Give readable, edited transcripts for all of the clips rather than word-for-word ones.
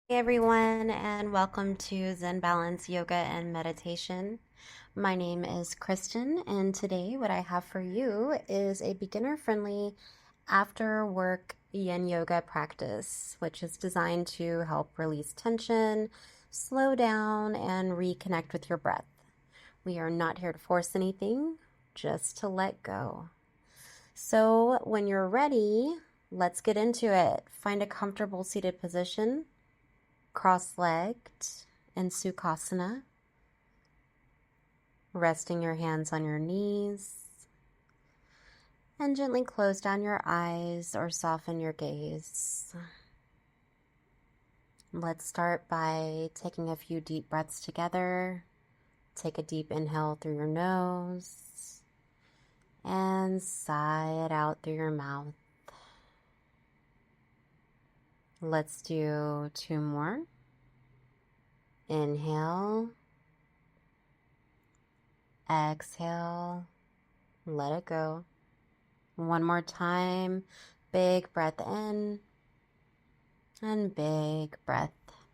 Hey everyone, and welcome to Zen Balance Yoga and Meditation. My name is Kristen, and today what I have for you is a beginner-friendly after-work yin yoga practice, which is designed to help release tension, slow down, and reconnect with your breath. We are not here to force anything, just to let go. So when you're ready, let's get into it. Find a comfortable seated position, cross-legged in Sukhasana, resting your hands on your knees, and gently close down your eyes or soften your gaze. Let's start by taking a few deep breaths together. Take a deep inhale through your nose and sigh it out through your mouth. Let's do two more. Inhale, exhale, let it go. One more time, big breath in and big breath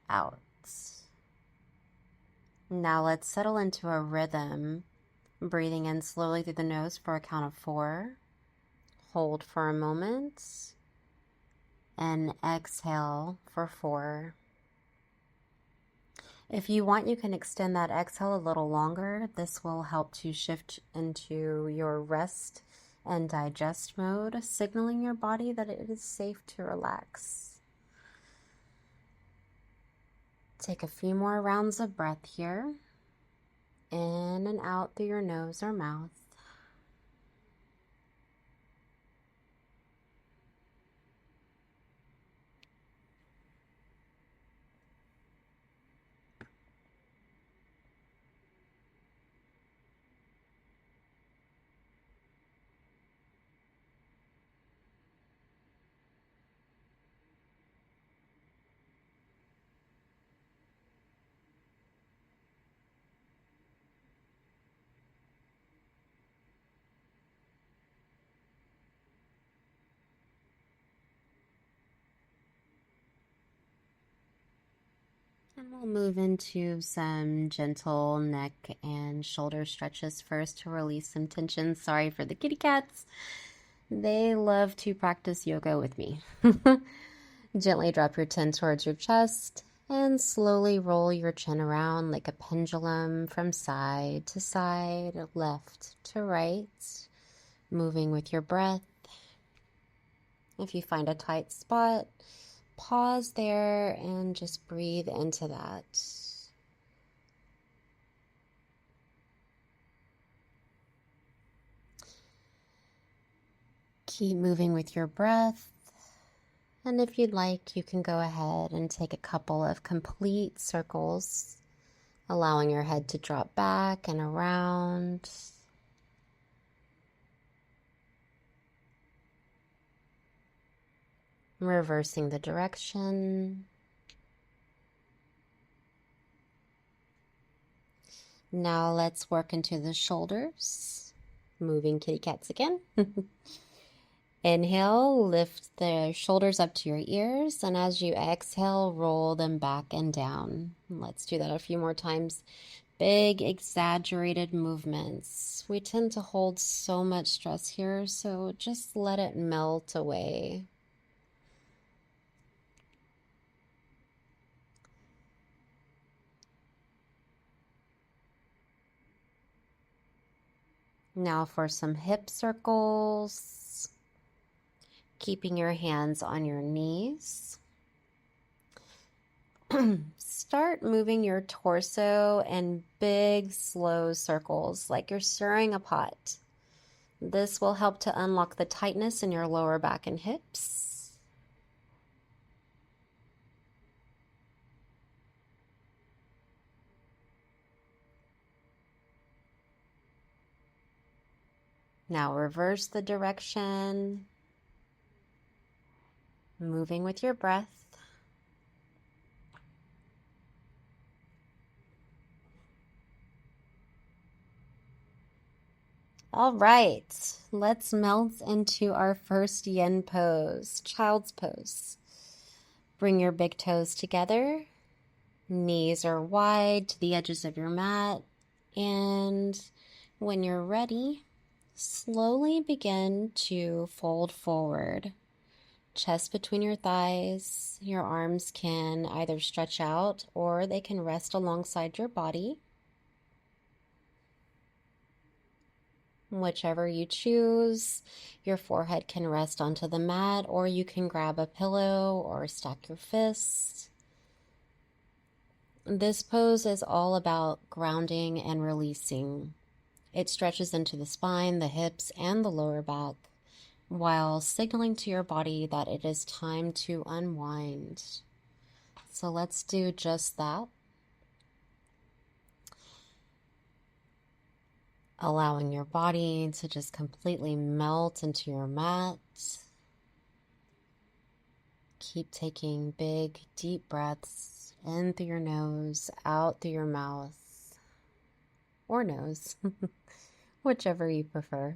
out. Now let's settle into a rhythm, breathing in slowly through the nose for a count of 4. Hold for a moment and exhale for 4. If you want, you can extend that exhale a little longer. This will help to shift into your rest and digest mode, signaling your body that it is safe to relax. Take a few more rounds of breath here, in and out through your nose or mouth. And we'll move into some gentle neck and shoulder stretches first to release some tension. Sorry for the kitty cats. They love to practice yoga with me. Gently drop your chin towards your chest and slowly roll your chin around like a pendulum from side to side, left to right, moving with your breath. If you find a tight spot, pause there and just breathe into that. Keep moving with your breath. And if you'd like, you can go ahead and take a couple of complete circles, allowing your head to drop back and around. Reversing the direction. Now let's work into the shoulders. Moving kitty cats again. Inhale, lift the shoulders up to your ears, and as you exhale, roll them back and down. Let's do that a few more times. Big, exaggerated movements. We tend to hold so much stress here, so just let it melt away. Now for some hip circles. Keeping your hands on your knees. Start moving your torso in big, slow circles like you're stirring a pot. This will help to unlock the tightness in your lower back and hips. Now reverse the direction, moving with your breath. All right, let's melt into our first yin pose, child's pose. Bring your big toes together. Knees are wide to the edges of your mat. And when you're ready, slowly begin to fold forward. Chest between your thighs. Your arms can either stretch out or they can rest alongside your body. Whichever you choose, your forehead can rest onto the mat, or you can grab a pillow or stack your fists. This pose is all about grounding and releasing. It stretches into the spine, the hips, and the lower back, while signaling to your body that it is time to unwind. So let's do just that. Allowing your body to just completely melt into your mat. Keep taking big, deep breaths in through your nose, out through your mouth, or nose, whichever you prefer.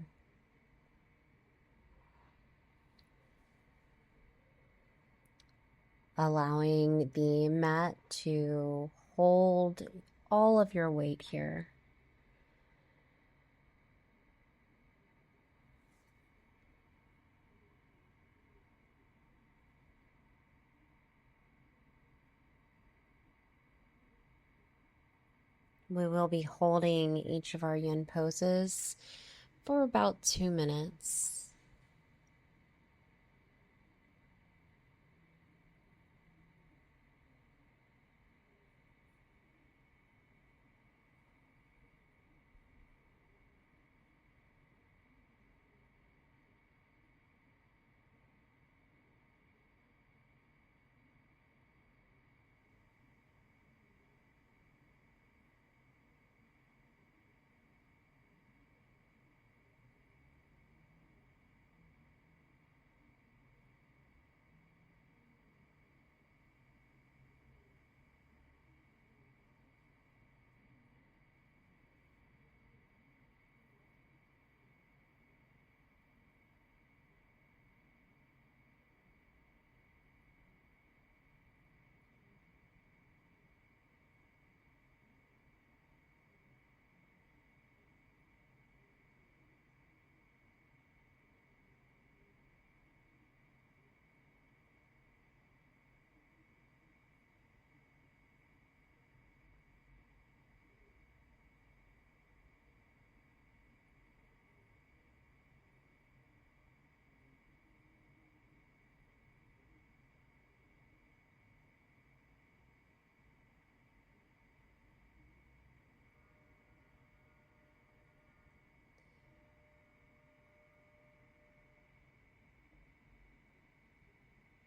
Allowing the mat to hold all of your weight here. We will be holding each of our yin poses for about 2 minutes.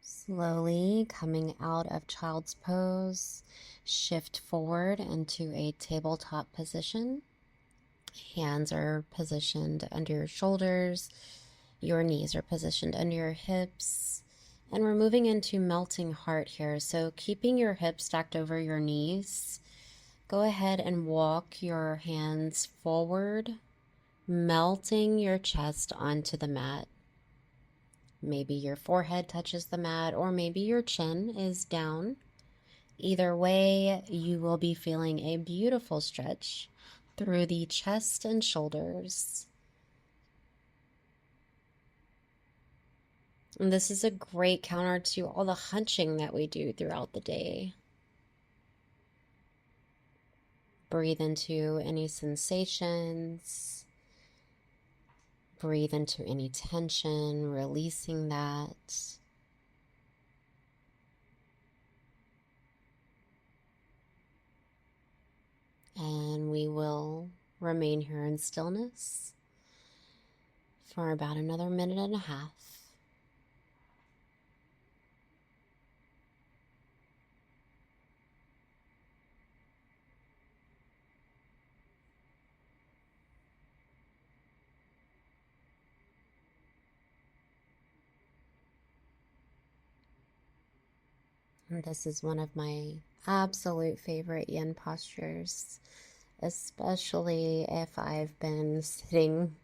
Slowly coming out of child's pose, shift forward into a tabletop position. Hands are positioned under your shoulders, your knees are positioned under your hips, and we're moving into melting heart here. So keeping your hips stacked over your knees, go ahead and walk your hands forward, melting your chest onto the mat. Maybe your forehead touches the mat, or maybe your chin is down. Either way, you will be feeling a beautiful stretch through the chest and shoulders. And this is a great counter to all the hunching that we do throughout the day. Breathe into any sensations. Breathe into any tension, releasing that. And we will remain here in stillness for about another minute and a half. And this is one of my absolute favorite yin postures, especially if I've been sitting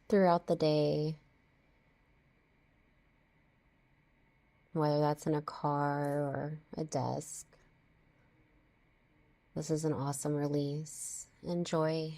throughout the day. whether that's in a car or a desk. This is an awesome release. Enjoy.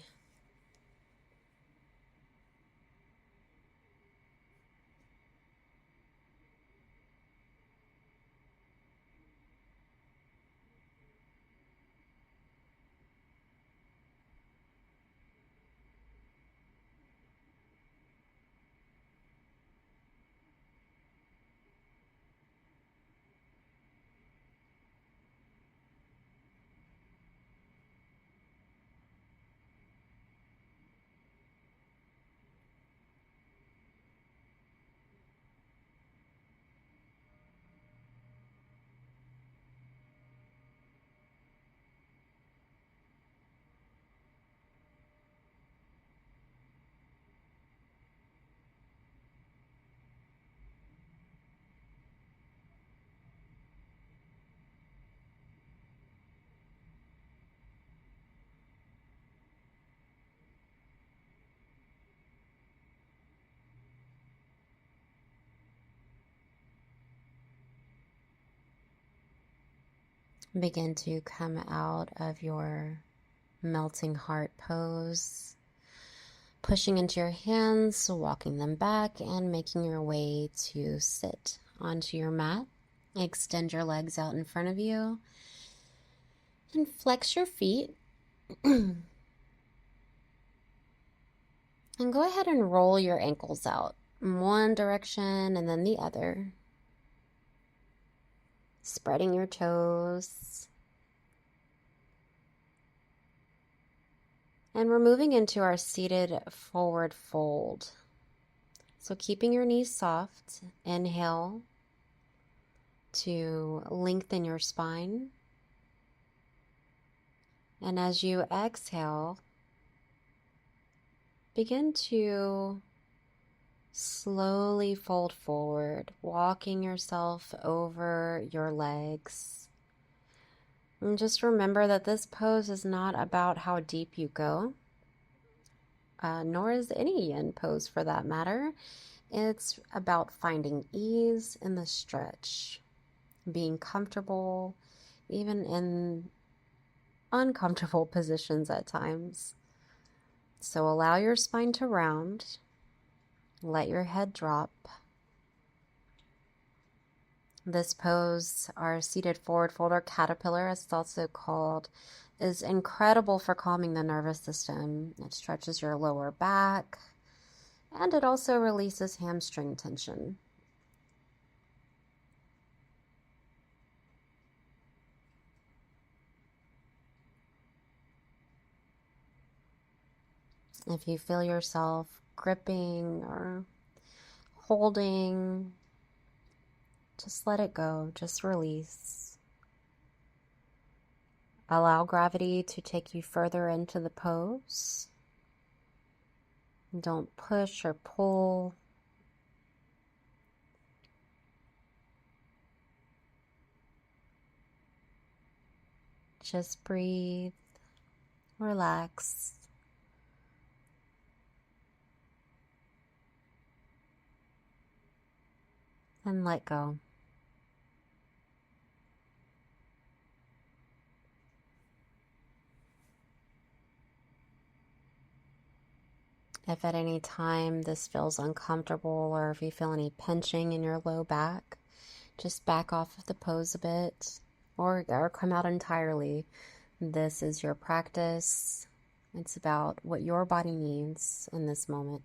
Begin to come out of your melting heart pose, pushing into your hands, walking them back, and making your way to sit onto your mat. Extend your legs out in front of you and flex your feet. And go ahead and roll your ankles out in one direction and then the other. Spreading your toes. And we're moving into our seated forward fold. So keeping your knees soft, inhale to lengthen your spine. And as you exhale, begin to slowly fold forward, walking yourself over your legs. And just remember that this pose is not about how deep you go, nor is any yin pose for that matter. It's about finding ease in the stretch, being comfortable, even in uncomfortable positions at times. So allow your spine to round, let your head drop. This pose, our seated forward fold or caterpillar as it's also called, is incredible for calming the nervous system. It stretches your lower back and it also releases hamstring tension. If you feel yourself gripping or holding, just let it go, just release. Allow gravity to take you further into the pose. Don't push or pull. Just breathe, relax, and let go. If at any time this feels uncomfortable or if you feel any pinching in your low back, just back off of the pose a bit or come out entirely. This is your practice. It's about what your body needs in this moment.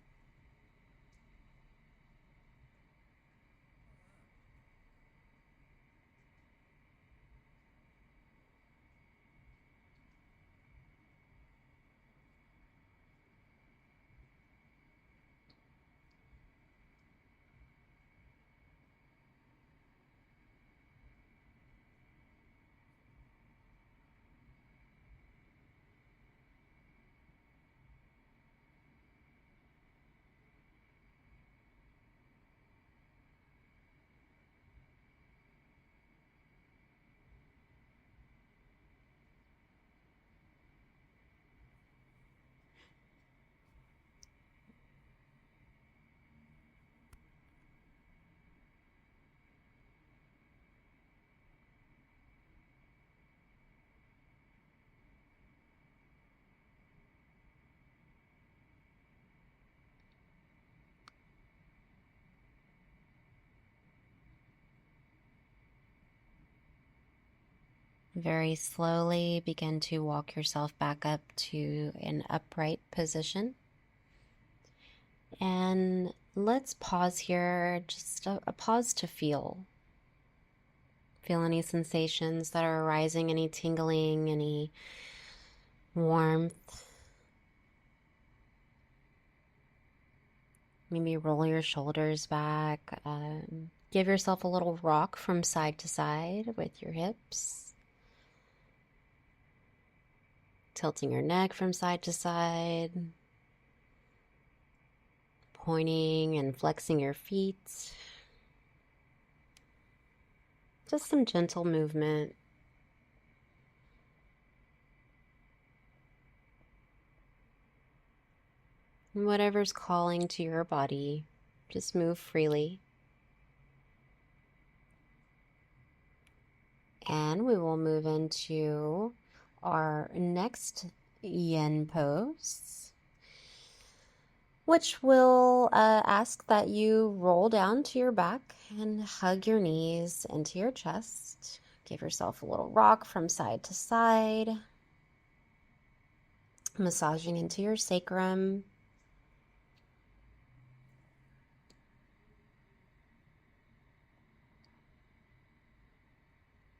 Very slowly begin to walk yourself back up to an upright position. And let's pause here, just a pause to feel. Feel any sensations that are arising, any tingling, any warmth. Maybe roll your shoulders back. Give yourself a little rock from side to side with your hips. Tilting your neck from side to side. Pointing and flexing your feet. Just some gentle movement. And whatever's calling to your body, just move freely. And we will move into our next yen pose, which will ask that you roll down to your back and hug your knees into your chest. Give yourself a little rock from side to side, massaging into your sacrum.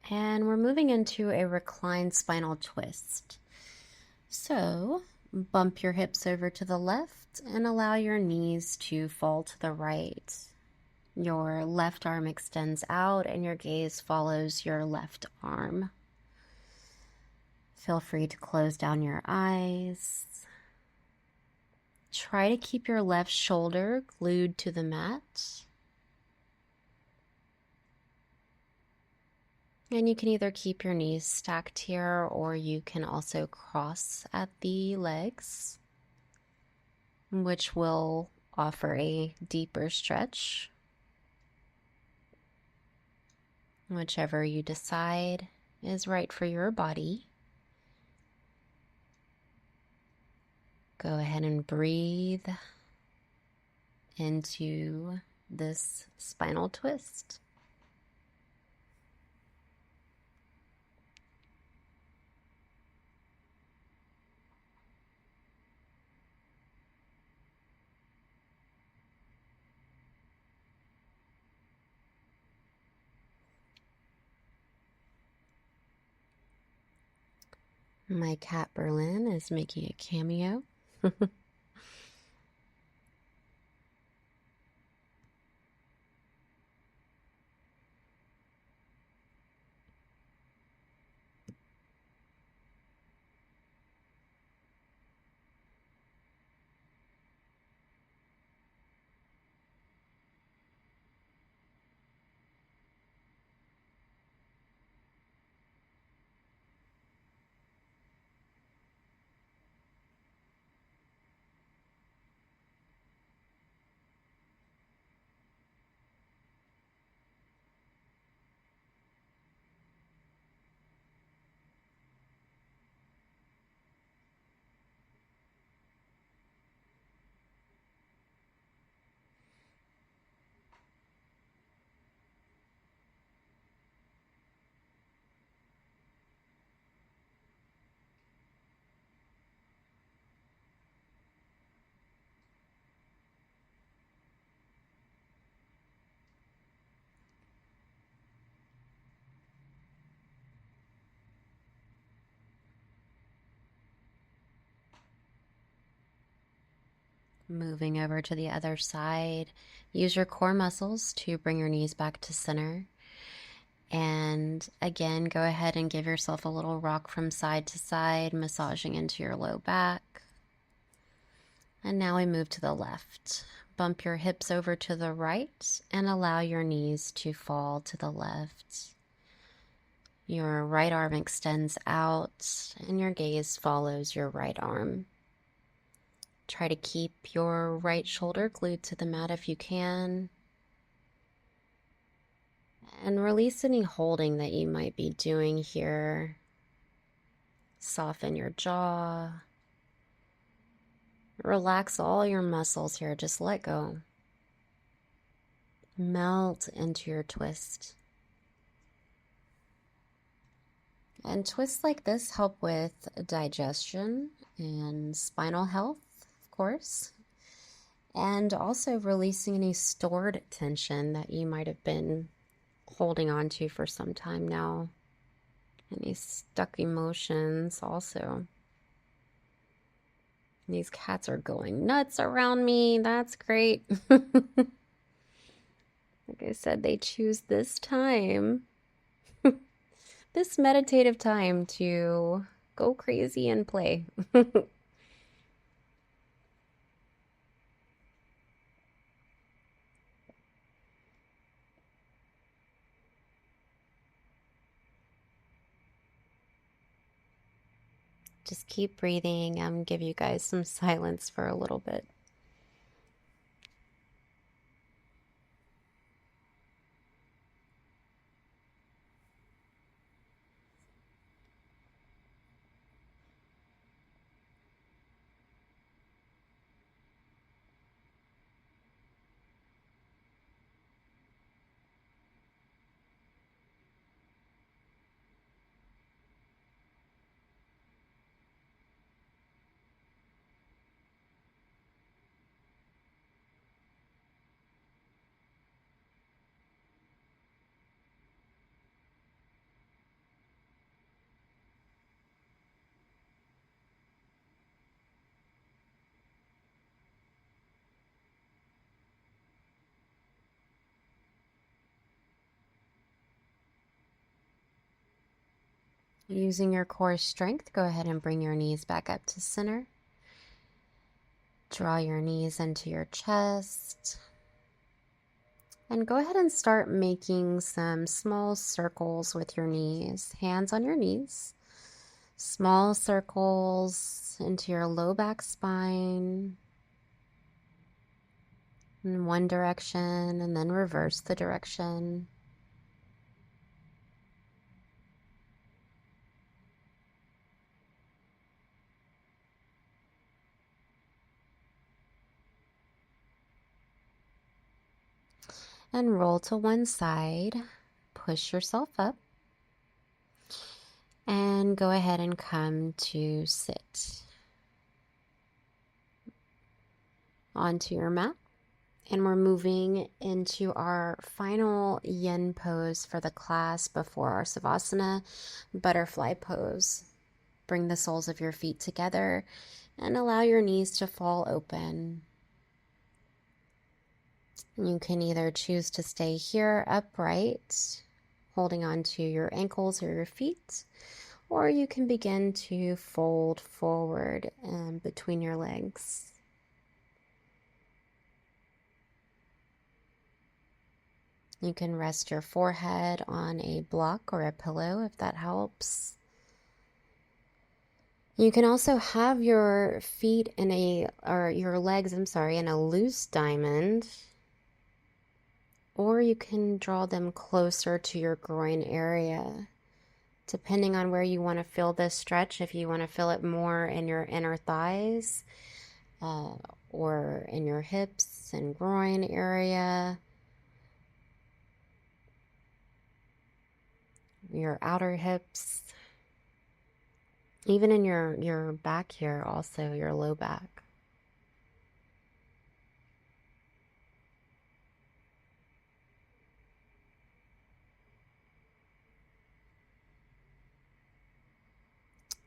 And we're moving into a reclined spinal twist. So bump your hips over to the left and allow your knees to fall to the right. Your left arm extends out and your gaze follows your left arm. Feel free to close down your eyes. Try to keep your left shoulder glued to the mat. And you can either keep your knees stacked here or you can also cross at the legs, which will offer a deeper stretch. Whichever you decide is right for your body. Go ahead and breathe into this spinal twist. My cat Berlin is making a cameo. Moving over to the other side, use your core muscles to bring your knees back to center. And again, go ahead and give yourself a little rock from side to side, massaging into your low back. And now we move to the left. Bump your hips over to the right and allow your knees to fall to the left. Your right arm extends out and your gaze follows your right arm. Try to keep your right shoulder glued to the mat if you can. And release any holding that you might be doing here. Soften your jaw. Relax all your muscles here. Just let go. Melt into your twist. And twists like this help with digestion and spinal health, of course, and also releasing any stored tension that you might have been holding on to for some time now. Any stuck emotions also. These cats are going nuts around me. That's great. Like I said, they choose this time, this meditative time, to go crazy and play. Just keep breathing. Give you guys some silence for a little bit. Using your core strength, go ahead and bring your knees back up to center. Draw your knees into your chest. And go ahead and start making some small circles with your knees. Hands on your knees. Small circles into your low back spine. In one direction, and then reverse the direction. And roll to one side. Push yourself up. And go ahead and come to sit onto your mat. And we're moving into our final yin pose for the class before our savasana, butterfly pose. Bring the soles of your feet together and allow your knees to fall open. You can either choose to stay here upright, holding on to your ankles or your feet, or you can begin to fold forward between your legs. You can rest your forehead on a block or a pillow if that helps. You can also have your feet your legs, in a loose diamond, or you can draw them closer to your groin area, depending on where you want to feel this stretch. If you want to feel it more in your inner thighs, or in your hips and groin area, your outer hips, even in your back here, also your low back.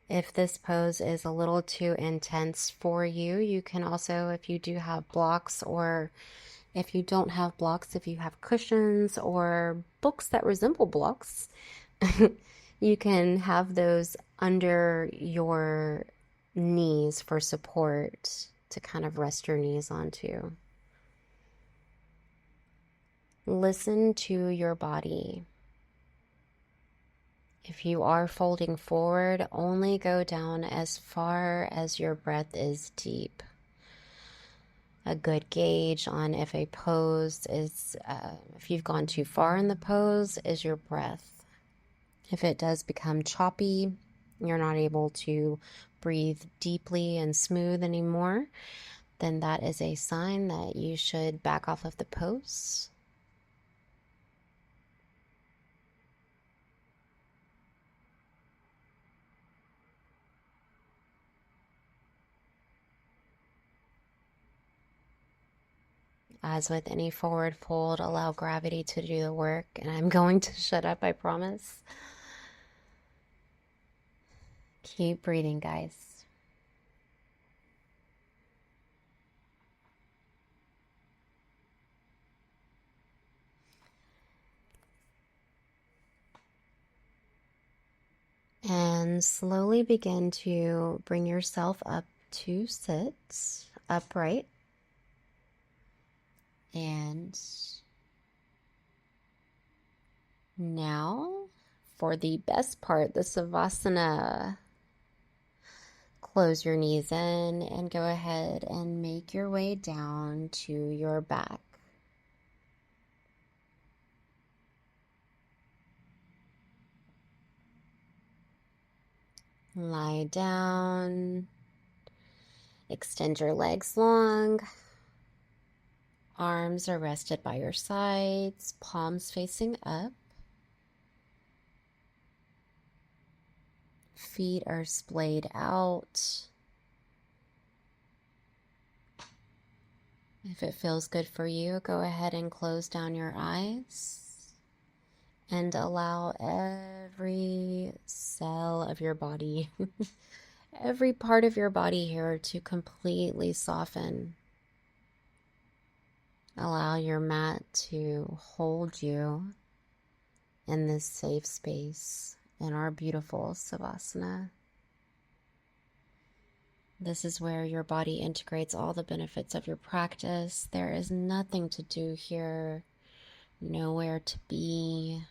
If this pose is a little too intense for you, you can also, if you do have blocks, or if you don't have blocks, if you have cushions or books that resemble blocks, you can have those under your knees for support to kind of rest your knees onto. Listen to your body. If you are folding forward, only go down as far as your breath is deep. A good gauge on if a pose is, if you've gone too far in the pose, is your breath. If it does become choppy, you're not able to breathe deeply and smooth anymore, then that is a sign that you should back off of the pose. As with any forward fold, allow gravity to do the work, and I'm going to shut up, I promise. Keep breathing, guys. And slowly begin to bring yourself up to sit upright. And now for the best part, the Savasana. Close your knees in and go ahead and make your way down to your back. Lie down. Extend your legs long. Arms are rested by your sides, palms facing up. Feet are splayed out. If it feels good for you, go ahead and close down your eyes and allow every cell of your body, every part of your body here to completely soften. Allow your mat to hold you in this safe space in our beautiful Savasana. This is where your body integrates all the benefits of your practice. There is nothing to do here, nowhere to be.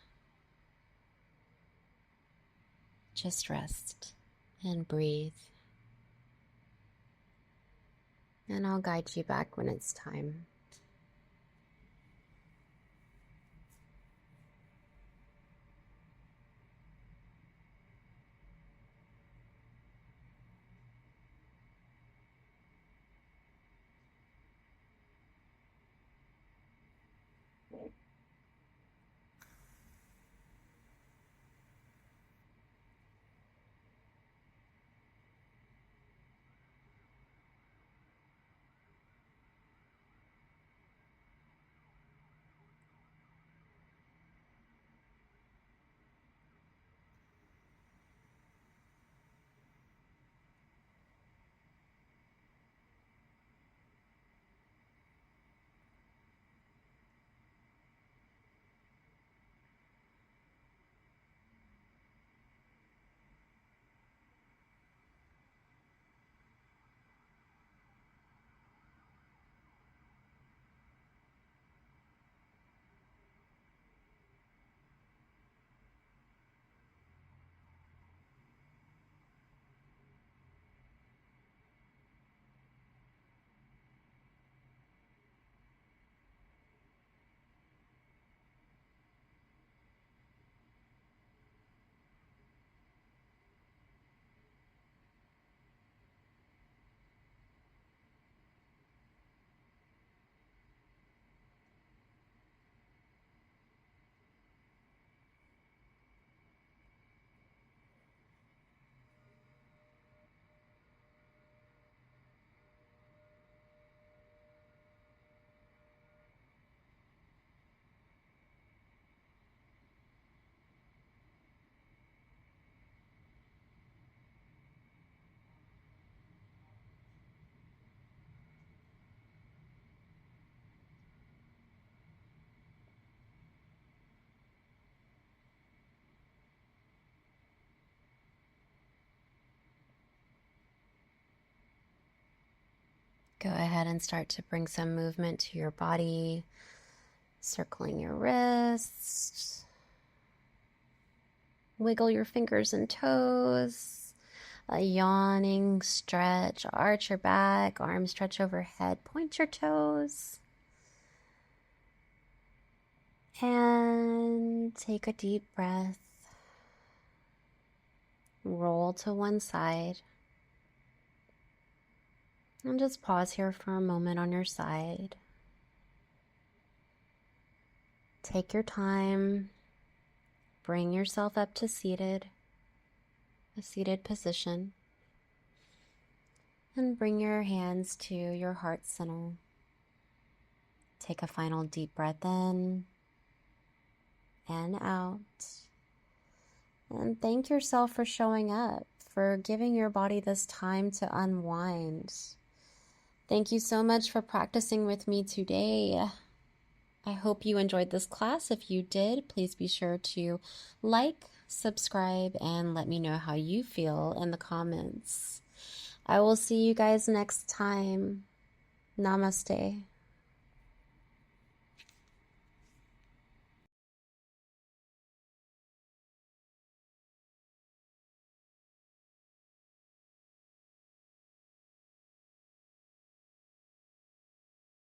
Just rest and breathe. And I'll guide you back when it's time. Go ahead and start to bring some movement to your body, circling your wrists. Wiggle your fingers and toes. A yawning stretch. Arch your back, arms stretch overhead. Point your toes. And take a deep breath. Roll to one side. And just pause here for a moment on your side. Take your time. Bring yourself up to a seated position. And bring your hands to your heart center. take a final deep breath in and out. And thank yourself for showing up, for giving your body this time to unwind. Thank you so much for practicing with me today. I hope you enjoyed this class. If you did, please be sure to like, subscribe, and let me know how you feel in the comments. I will see you guys next time. Namaste.